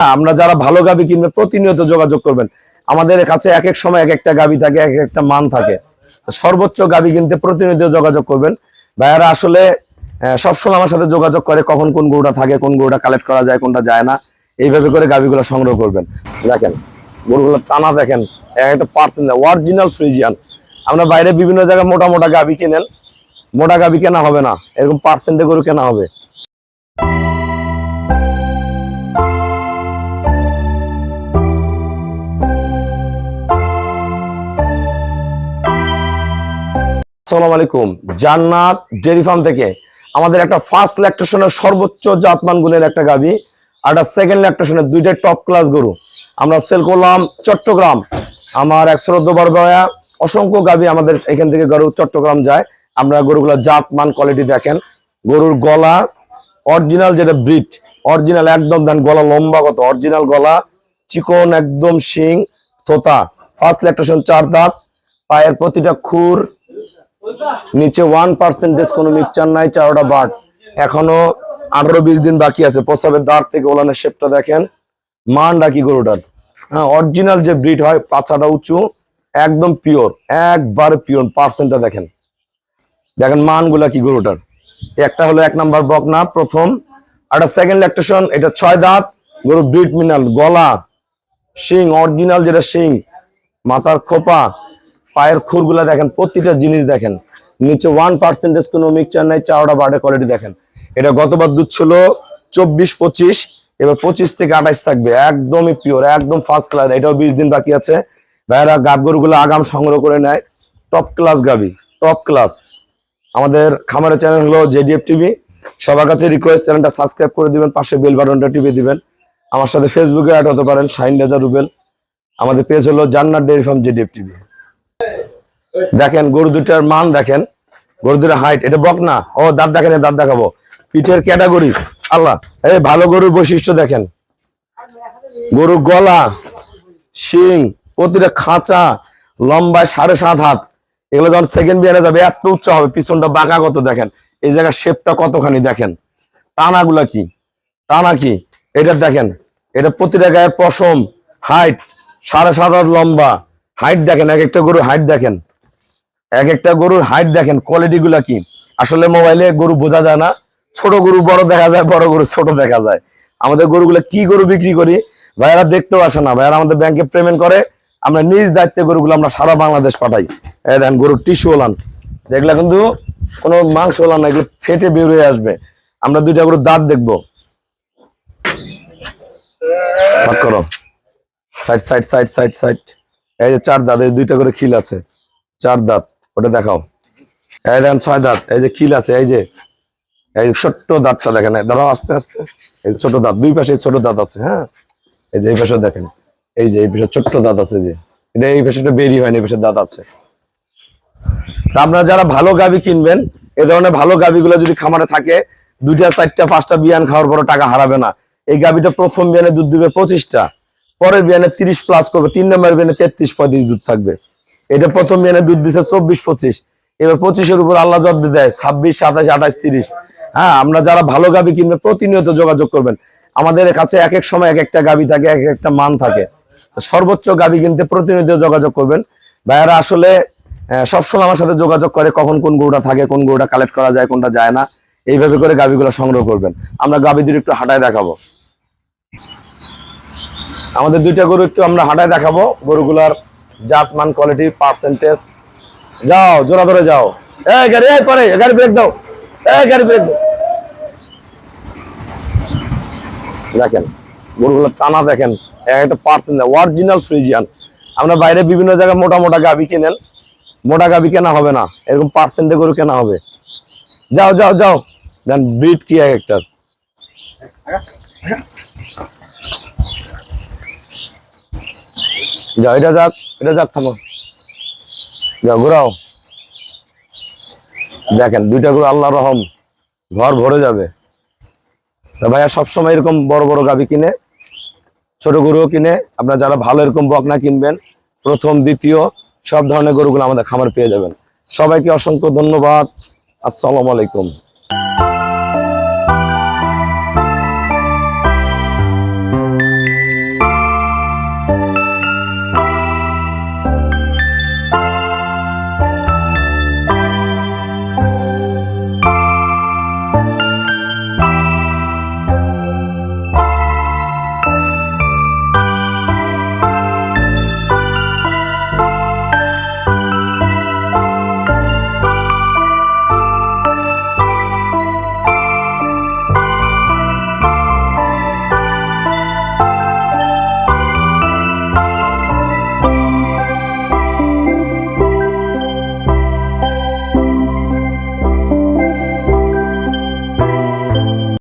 আমরা যারা ভালো গাভী কিনবেন প্রতিনিয়ত যোগাযোগ করবেন। আমাদের কাছে এক এক সময় এক একটা গাভী থাকে, এক একটা মান থাকে। সর্বোচ্চ গাভী কিনতে প্রতিনিয়ত যোগাযোগ করবেন। ভাইয়ারা আসলে সবসময় আমার সাথে যোগাযোগ করে কখন কোন গরুটা থাকে, কোন গরুটা কালেক্ট করা যায়, কোনটা যায় না, এইভাবে করে গাভীগুলো সংগ্রহ করবেন। দেখেন গরুগুলো টানা, দেখেন একটা পার্সেন্ট অরিজিনাল ফ্রিজিয়ান। আমরা বাইরে বিভিন্ন জায়গায় মোটা মোটা গাভী কিনেন, মোটা গাভী কেনা হবে না, এরকম পার্সেন্টে গরু কেনা হবে। আসসালামু আলাইকুম। জান্নাত ডেইরি ফার্ম থেকে আমাদের একটা ফার্স্ট ল্যাকটেশনের সর্বোচ্চ জাতমান গুণের একটা গাভী আর একটা সেকেন্ড ল্যাকটেশনের দুইটা টপ ক্লাস গরু আমরা সেল করলাম চট্টগ্রাম। আমার 114 বার বয়া অসংখ্য গাভী আমাদের এখান থেকে গরু চট্টগ্রাম যায়। আমরা গরুগুলোর জাতমান কোয়ালিটি দেখেন, গরুর গলা অরিজিনাল, যেটা ব্রিড অরিজিনাল একদম, দেন গলা লম্বা কত, অরিজিনাল গলা, চিকন একদম, শিং থোতা, ফার্স্ট ল্যাকটেশন, 4 দাঁত, পায়ের প্রতিটা খুর নিচে 1% কোনো মিক্সচার নাই, 4টা বাট, এখনো 18-20 দিন বাকি আছে। প্রস্রাবের দাঁড় থেকে ওলানের শেপটা দেখেন, মান রাখি গরুটার। হ্যাঁ, অরিজিনাল যে ব্রিড হয়, পাছাটা উঁচু, একদম পিওর, একবার পিওর। পার্সেন্টটা দেখেন, দেখেন মানগুলা কি গরুটার। একটা হলো 1 নাম্বার বকনা প্রথম, আর একটা সেকেন্ড ল্যাকটেশন, এটা 6 দাঁত গরু, ব্রিড মিনাল, গলা, শিং অরিজিনাল যেটা শিং, মাথার খোপা, পায়ের খুরগুলা দেখেন, প্রতিটা জিনিস দেখেন, নিচে 1% কোনো মিক্সচার নাই, 4টা বার্ডের কোয়ালিটি দেখেন। এটা গতবার দুধ ছিল 24-25, এবার 25 থেকে 28 থাকবে, একদমই পিওর, একদম ফার্স্ট ক্লাস। এটাও 20 দিন বাকি আছে। ভাইয়েরা গাভ গরুগুলো আগাম সংগ্রহ করে নেয়, টপ ক্লাস গাভী, টপ ক্লাস। আমাদের খামারের চ্যানেল হলো জেডিএফ টিভি। সবার কাছে রিকোয়েস্ট, চ্যানেলটা সাবস্ক্রাইব করে দিবেন, পাশে বেল বাটনটা টিপে দিবেন। আমার সাথে ফেসবুকে অ্যাড হতে পারেন, শাহিন রেজা রুবেল। আমাদের পেজ হলো জান্নাত ডেইরি ফার্ম জেডিএফ টিভি। দেখেন গরু দুটার মান দেখেন, গরু দুটার হাইট, এটা বকনা, ও দাঁত দেখেন, দাঁত দেখাবো, পিঠের ক্যাটাগরি আল্লাহ, এই ভালো গরুর বৈশিষ্ট্য দেখেন, গরুর গলা, শিং, প্রতিটা খাঁচা, লম্বায় 7.5 হাত। এগুলো যখন সেকেন্ড বিয়ারে যাবে এত উচ্চ হবে, পিছনটা বাঁকা কত দেখেন, এই জায়গার শেপটা কতখানি দেখেন, টানাগুলা কি, টানা কি, এটা দেখেন, এটা প্রতিটা গায়ের পশম, হাইট 7.5 হাত লম্বা, হাইট দেখেন, এক একটা গরুর হাইট দেখেন, এক একটা গরুর হাইট দেখেন, কোয়ালিটি গুলা কি। আসলে মোবাইলে গরু বোঝা যায় না, ছোট গরু বড় দেখা যায়, বড় গরু ছোট দেখা যায়। আমাদের গরুগুলা কি গরু বিক্রি করি ভাইয়ারা দেখতেও আসে না, ভাইয়ারা আমাদের ব্যাংকে পেমেন্ট করে, আমরা নিজ দায়িত্বে গরুগুলো আমরা সারা বাংলাদেশ পাঠাই। এই দেখেন গরুর টিস্যু ওলান, দেখলে কিন্তু কোনো মাংস ওলান না, এগুলো ফেটে বের হয়ে আসবে। আমরা দুইটা গরুর দাঁত দেখবো, ভাগ করো, side side side side side, এই যে 4 দাঁত, এই দুইটা করে খিল আছে, 4 দাঁত, ওটা দেখাও। এই দেখেন 6 দাঁত, এই যে খিল আছে, এই যে ছোট্ট দাঁতটা দেখেন, দাঁড়াও আস্তে আস্তে, এই ছোট দাঁত, দুই পাশে ছোট দাঁত আছে। হ্যাঁ, এই যে এই পাশে দেখেন, এই যে এই পাশে ছোট্ট দাঁত আছে, যে এটা এই পাশেটা বেরি হয়নি, এই পাশে দাঁত আছে। তা আপনারা যারা ভালো গাভী কিনবেন, এই ধরনের ভালো গাভীগুলো যদি খামারে থাকে, 2টা 4টা 5টা বিয়ান খাওয়ার পর টাকা হারাবে না। এই গাভীটা প্রথম বিয়ানে দুধ দিবে 25টা, পরের বিয়ানে 30+ করবে, 3 নম্বর বিয়ানে 33-35 দুধ থাকবে। এটা প্রথম বিয়ানে দুধ দিচ্ছে 24-25, এবার 25-এর উপর আল্লাহ যত দেয় 26, 27, 28, 30। হ্যাঁ, আমরা যারা ভালো গাভী কিনবেন প্রতিনিয়ত যোগাযোগ করবেন। আমাদের কাছে এক এক সময় এক একটা গাভী থাকে, এক একটা মান থাকে। সর্বোচ্চ গাভী কিনতে প্রতিনিয়ত যোগাযোগ করবেন। ভাইয়ারা আসলে সবসময় আমার সাথে যোগাযোগ করে কখন কোন গরুটা থাকে, কোন গরুটা কালেক্ট করা যায়, কোনটা যায় না, এইভাবে করে গাভীগুলো সংগ্রহ করবেন। আমরা গাভী দুটো একটু হাঁটায় দেখাবো, আমাদের 2টা গরু একটু আমরা হাঁটায় দেখাবো, গরুগুলার জাত মান কোয়ালিটি পার্সেন্টেজ। যাও জোড়া ধরে যাও, এই গাড়ি, এই পরে গাড়ি ব্রেক দাও, এই গাড়ি ব্রেক দাও। দেখেন গরুগুলোর টানা দেখেন, একটা পার্সেন্ট অরিজিনাল ফ্রিজিয়ান। আমরা বাইরে বিভিন্ন জায়গায় মোটা মোটা গাভী কিনেন, মোটা গাভী কেনা হবে না, এরকম পার্সেন্টে গরু কেনা হবে। যাও যাও যাও, দেন ব্রিড কি এক একটা, যাও, এটা যাক, এটা যাক, থামো, যাও ঘোরাও। দেখেন 2টা গরু আল্লাহর রহম, ঘর ভরে যাবে। ভাইয়া সবসময় এরকম বড় বড় গাভী কিনে, ছোট গরুও কিনে। আপনারা যারা ভালো এরকম বকনা কিনবেন, প্রথম দ্বিতীয় সব ধরনের গরুগুলো আমাদের খামার পেয়ে যাবেন। সবাইকে অসংখ্য ধন্যবাদ। আসসালামু আলাইকুম।